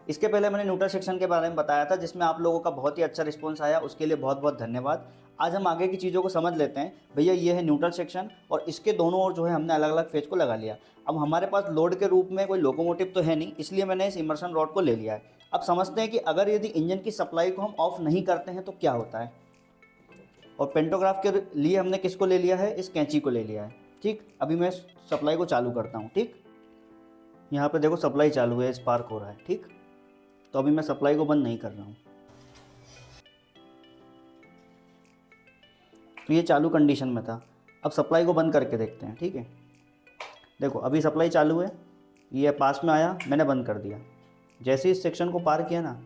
इसके पहले मैंने न्यूट्रल सेक्शन के बारे में बताया था, जिसमें आप लोगों का बहुत ही अच्छा रिस्पॉन्स आया, उसके लिए बहुत बहुत धन्यवाद। आज हम आगे की चीज़ों को समझ लेते हैं। भैया ये है न्यूट्रल सेक्शन और इसके दोनों ओर जो है हमने अलग अलग फेज को लगा लिया। अब हमारे पास लोड के रूप में कोई लोकोमोटिव तो है नहीं, इसलिए मैंने इस इमर्शन रॉड को ले लिया है। अब समझते हैं कि अगर यदि इंजन की सप्लाई को हम ऑफ नहीं करते हैं तो क्या होता है। और पेंटोग्राफ के लिए हमने किसको ले लिया है, इस कैंची को ले लिया है। ठीक, अभी मैं सप्लाई को चालू करता हूँ। ठीक, यहाँ पे देखो सप्लाई चालू है, स्पार्क हो रहा है। ठीक, तो अभी मैं सप्लाई को बंद नहीं कर रहा हूँ, तो ये चालू कंडीशन में था। अब सप्लाई को बंद करके देखते हैं। ठीक है, देखो अभी सप्लाई चालू है, ये पास में आया, मैंने बंद कर दिया। जैसे इस सेक्शन को पार किया ना,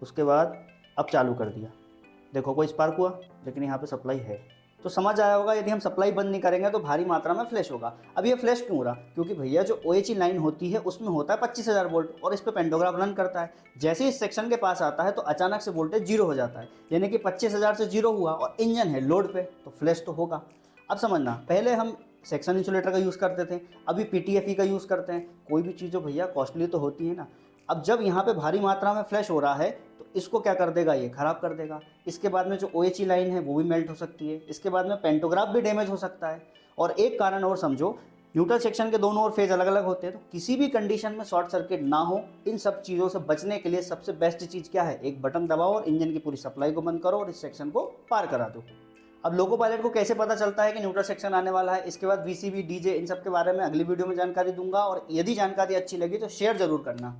उसके बाद अब चालू कर दिया। देखो कोई स्पार्क हुआ, लेकिन यहाँ पे सप्लाई है। तो समझ आया होगा, यदि हम सप्लाई बंद नहीं करेंगे तो भारी मात्रा में फ्लैश होगा। अब ये फ्लैश क्यों हो रहा, क्योंकि भैया जो OHE लाइन होती है उसमें होता है 25,000 वोल्ट और इस पे पेंटोग्राफ रन करता है। जैसे ही इस सेक्शन के पास आता है तो अचानक से वोल्टेज जीरो हो जाता है, यानी कि 25,000 से जीरो हुआ और इंजन है लोड पे, तो फ्लैश तो होगा। अब समझना, पहले हम सेक्शन इंसुलेटर का यूज़ करते थे, अभी PTFE का यूज़ करते हैं। कोई भी चीज़ भैया कॉस्टली तो होती है ना। अब जब यहाँ पे भारी मात्रा में फ्लैश हो रहा है तो इसको क्या कर देगा, ये खराब कर देगा। इसके बाद में जो OHE लाइन है वो भी मेल्ट हो सकती है, इसके बाद में पेंटोग्राफ भी डैमेज हो सकता है। और एक कारण और समझो, न्यूट्रल सेक्शन के दोनों ओर फेज अलग अलग होते हैं, तो किसी भी कंडीशन में शॉर्ट सर्किट ना हो। इन सब चीज़ों से बचने के लिए सबसे बेस्ट चीज़ क्या है, एक बटन दबाओ और इंजन की पूरी सप्लाई को बंद करो और इस सेक्शन को पार करा दो। अब लोको पायलट को कैसे पता चलता है कि न्यूट्रल सेक्शन आने वाला है, इसके बाद VCV, DJ, इन सब के बारे में अगली वीडियो में जानकारी दूंगा। और यदि जानकारी अच्छी लगी तो शेयर जरूर करना।